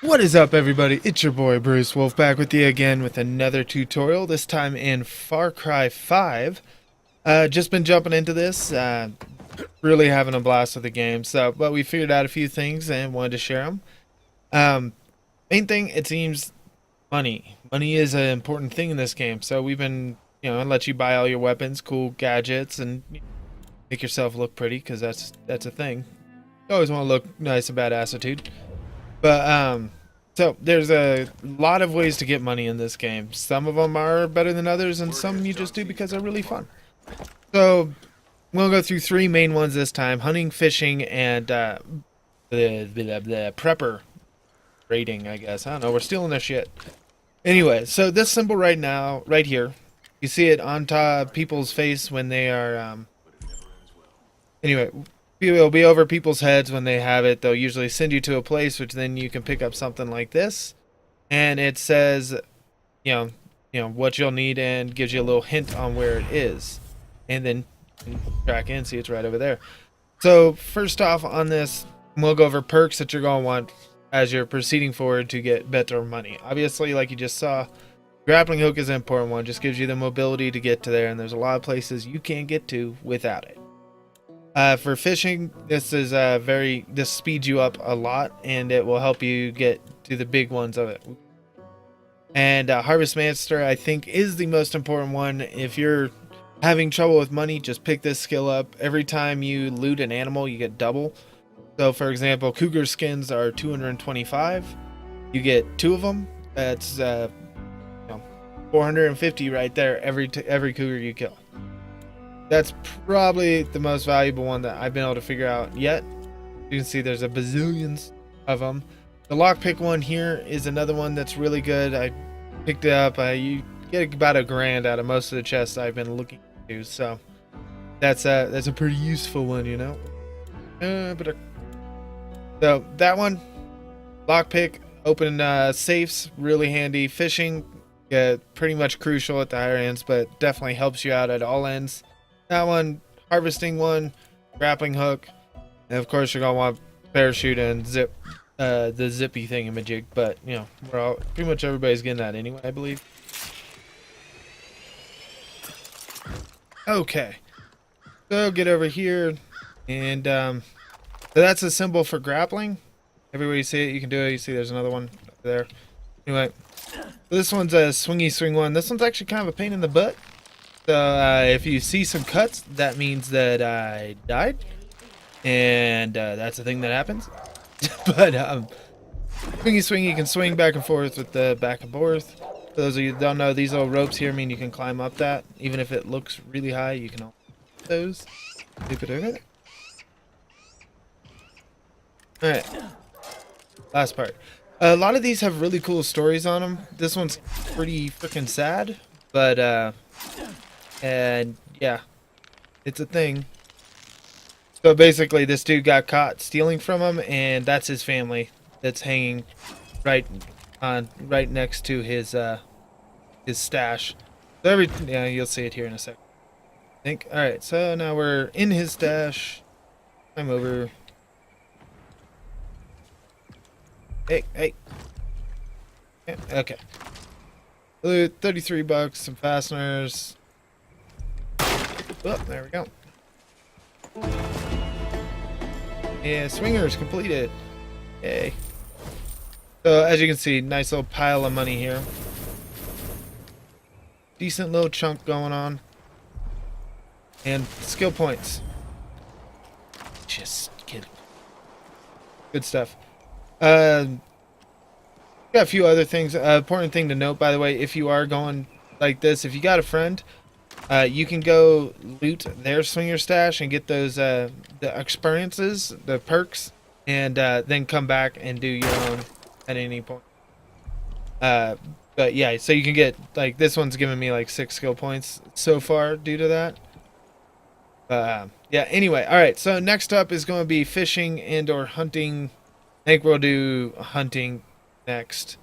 What is up, everybody? It's your boy Bruce Wolf back with you again with another tutorial, this time in Far Cry 5. Just been jumping into this, really having a blast with the game. But we figured out a few things and wanted to share them. Um, Main thing, it seems money. Money is an important thing in this game. So we've been, let you buy all your weapons, cool gadgets, and make yourself look pretty because that's a thing. You always want to look nice and badass attitude. But so there's a lot of ways to get money in this game. Some of them are better than others, and some you just do because they're really fun. So we'll go through three main ones this time: hunting, fishing, and the prepper raiding. I guess I don't know. We're stealing their shit. Anyway, so this symbol right now, right here, you see it on top people's face when they are. Anyway, it'll be over people's heads when they have it. They'll usually send you to a place which then you can pick up something like this, and it says, what you'll need and gives you a little hint on where it is, and then you can track in, see it's right over there. So first off on this, we'll go over perks that you're going to want as you're proceeding forward to get better money. Obviously, like you just saw, grappling hook is an important one. Just gives you the mobility to get to there, and there's a lot of places you can't get to without it. For fishing, this is this speeds you up a lot, and it will help you get to the big ones of it. And Harvest Master, I think, is the most important one. If you're having trouble with money, just pick this skill up. Every time you loot an animal, you get double. So, for example, cougar skins are 225. You get 2 of them. That's 450 right there. Every cougar you kill. That's probably the most valuable one that I've been able to figure out yet. You can see there's a bazillions of them. The lockpick one here is another one that's really good. I picked it up. You get about $1,000 out of most of the chests I've been looking to, so that's a pretty useful one, you know. So that one, lockpick, open safes, really handy. Fishing, pretty much crucial at the higher ends, but definitely helps you out at all ends. That one, harvesting one, grappling hook, and of course you're gonna want parachute and zip, the zippy thingamajig. But pretty much everybody's getting that anyway, I believe. Okay, so get over here, and so that's a symbol for grappling. Everybody see it? You can do it. You see, there's another one over there. Anyway, this one's a swingy swing one. This one's actually kind of a pain in the butt. So if you see some cuts, that means that I died, and that's a thing that happens. But swingy swing, you can swing back and forth with the back and forth. For those of you that don't know, these little ropes here mean you can climb up that. Even if it looks really high, you can those. Alright, last part. A lot of these have really cool stories on them. This one's pretty freaking sad, but and yeah, it's a thing. So basically this dude got caught stealing from him, and that's his family that's hanging right next to his stash. So you'll see it here in a second, I think. All right, so now we're in his stash. I'm over. Hey. Okay. 33 bucks, some fasteners. Oh, there we go. Yeah, swingers completed. Yay. So as you can see, nice little pile of money here. Decent little chunk going on. And skill points. Just kidding. Good stuff. Got a few other things. Important thing to note, by the way, if you are going like this, if you got a friend, you can go loot their swinger stash and get those the experiences, the perks, and then come back and do your own at any point. But yeah, so you can get, like, this one's giving me like 6 skill points so far due to that. Yeah, anyway, alright, so next up is going to be fishing and or hunting. I think we'll do hunting next.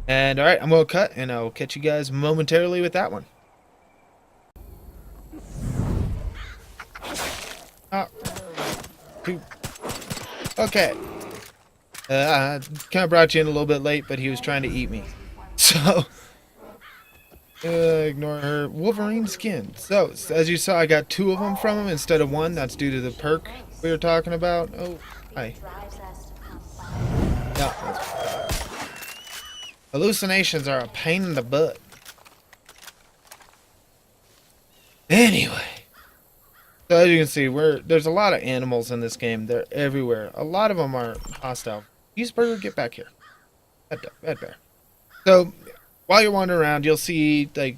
And alright, I'm going to cut, and I'll catch you guys momentarily with that one. Okay. I kind of brought you in a little bit late, but he was trying to eat me. So, ignore her. Wolverine skin. So, as you saw, I got 2 of them from him instead of 1. That's due to the perk we were talking about. Oh, hi. No, hallucinations are a pain in the butt. Anyway. So as you can see, there's a lot of animals in this game. They're everywhere. A lot of them are hostile. Cheeseburger, get back here. Bad bear. So while you're wandering around, you'll see like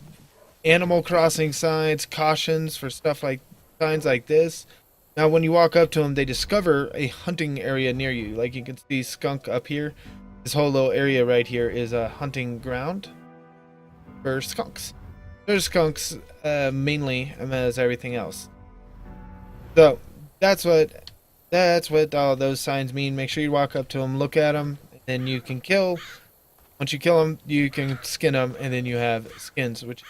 Animal Crossing signs, cautions for stuff like signs like this. Now, when you walk up to them, they discover a hunting area near you. Like you can see skunk up here. This whole little area right here is a hunting ground for skunks. There's skunks mainly, as everything else. So that's what all those signs mean. Make sure you walk up to them, look at them, and then you can kill. Once you kill them, you can skin them, and then you have skins, which is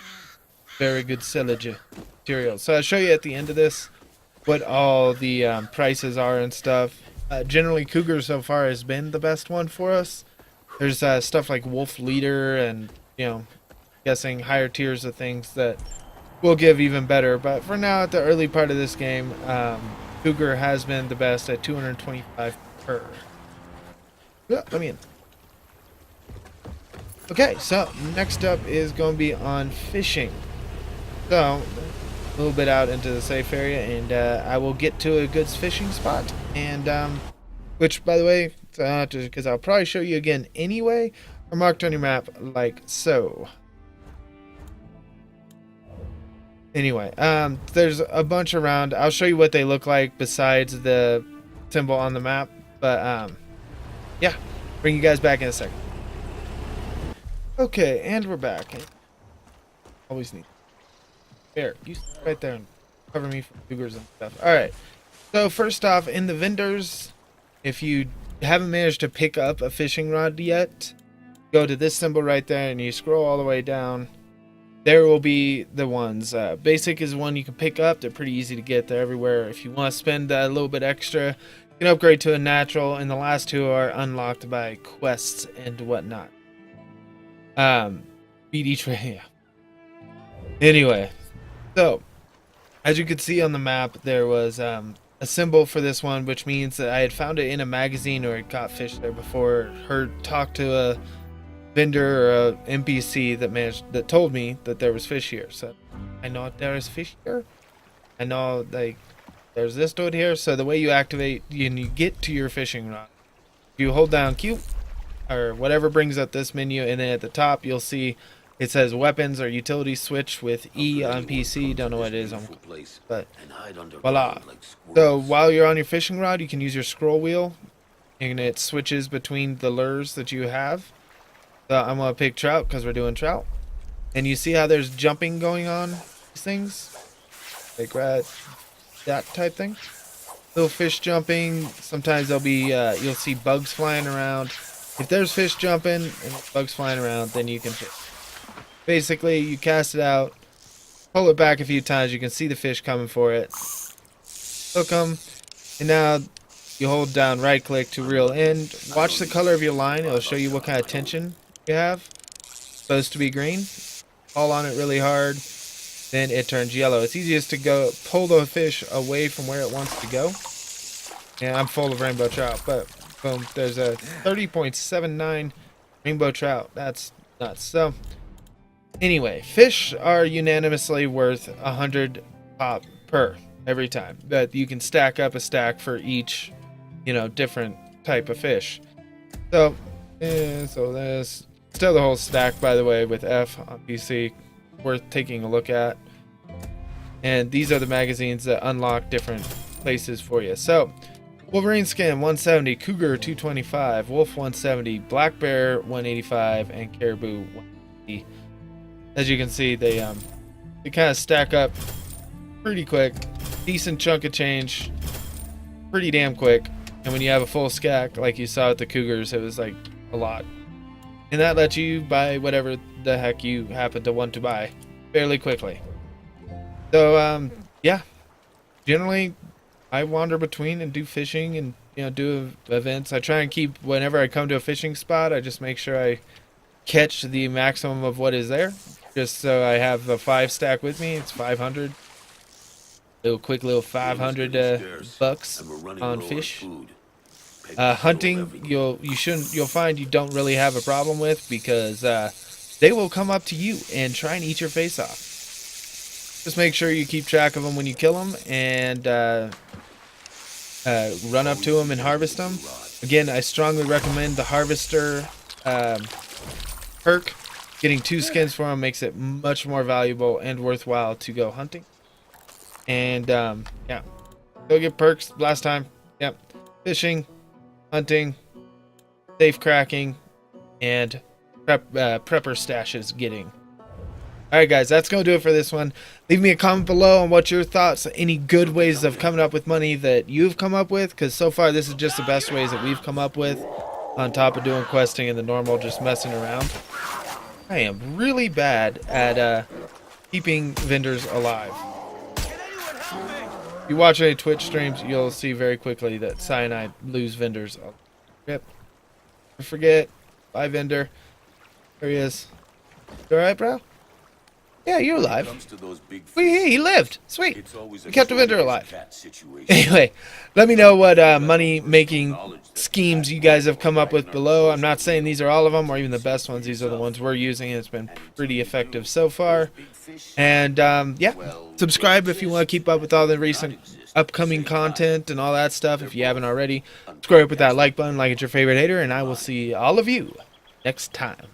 very good sellage material. So I'll show you at the end of this what all the prices are and stuff. Generally, Cougar so far has been the best one for us. There's stuff like Wolf Leader and, guessing higher tiers of things that will give even better. But for now, at the early part of this game, Cougar has been the best at 225 per. Yeah, let me in. Okay, so next up is going to be on fishing. So a little bit out into the safe area, and I will get to a good fishing spot. And which, by the way, because I'll probably show you again anyway, are marked on your map like so. Anyway, there's a bunch around. I'll show you what they look like besides the symbol on the map. But yeah, bring you guys back in a second. Okay, and we're back. Always need. Bear, you sit right there and cover me from cougars and stuff. Alright, so first off, in the vendors, if you haven't managed to pick up a fishing rod yet, go to this symbol right there and you scroll all the way down. There will be the ones. Basic is one you can pick up. They're pretty easy to get. They're everywhere. If you want to spend a little bit extra, you can upgrade to a natural, and the last 2 are unlocked by quests and whatnot. Beat each way, yeah. Anyway, so as you can see on the map, there was a symbol for this one, which means that I had found it in a magazine or it got fished there before. Talked to a vendor or a NPC that told me that there was fish here. So I know there is fish here. I know there's this dude here. So the way you activate and you get to your fishing rod, you hold down Q or whatever brings up this menu, and then at the top you'll see it says weapons or utility switch with E on PC. Don't know what it is on, but voila. So while you're on your fishing rod, you can use your scroll wheel and it switches between the lures that you have. So I'm gonna pick trout because we're doing trout, and you see how there's jumping going on these things, like that type thing. Little fish jumping. Sometimes there'll be you'll see bugs flying around. If there's fish jumping and bugs flying around, then you can fish. Basically, you cast it out, pull it back a few times. You can see the fish coming for it. Hook them, and now you hold down right click to reel in. Watch the color of your line. It'll show you what kind of tension you have. Supposed to be green. Haul on it really hard, then it turns yellow. It's easiest to pull the fish away from where it wants to go. And I'm full of rainbow trout, but boom, there's a 30.79 rainbow trout. That's nuts. So anyway, fish are unanimously worth 100 pop per every time. But you can stack up a stack for each, different type of fish. So there's still the whole stack, by the way, with F on PC, worth taking a look at. And these are the magazines that unlock different places for you. So Wolverine skin 170, Cougar 225, Wolf 170, Black Bear 185, and Caribou 180. As you can see, they kind of stack up pretty quick. Decent chunk of change, pretty damn quick. And when you have a full stack, like you saw at the Cougars, it was like a lot. And that lets you buy whatever the heck you happen to want to buy fairly quickly. So, yeah. Generally, I wander between and do fishing and, do events. I try and keep, whenever I come to a fishing spot, I just make sure I catch the maximum of what is there, just so I have the 5 stack with me. It's 500. Quick little 500 bucks on fish. Hunting, you'll find you don't really have a problem with, because they will come up to you and try and eat your face off. Just make sure you keep track of them when you kill them, and run up to them and harvest them. Again, I strongly recommend the harvester perk. Getting 2 skins for them makes it much more valuable and worthwhile to go hunting. And yeah, go get perks last time. Yep, fishing, hunting, safe cracking, and prepper stashes getting. Alright guys, that's going to do it for this one. Leave me a comment below on what your thoughts, any good ways of coming up with money that you've come up with, because so far this is just the best ways that we've come up with, on top of doing questing and the normal just messing around. I am really bad at keeping vendors alive. If you watch any Twitch streams, you'll see very quickly that Cy and I lose vendors. Yep. Don't forget, bye vendor. There he is. You alright, bro? Yeah, you're alive. He lived. Sweet. We kept a vendor alive. Anyway, let me know what money-making schemes you guys have come up with below. I'm not saying these are all of them or even the best ones. These are the ones we're using. It's been pretty effective so far. And, yeah, subscribe if you want to keep up with all the recent upcoming content and all that stuff if you haven't already. Subscribe with that like button, like it's your favorite hater, and I will see all of you next time.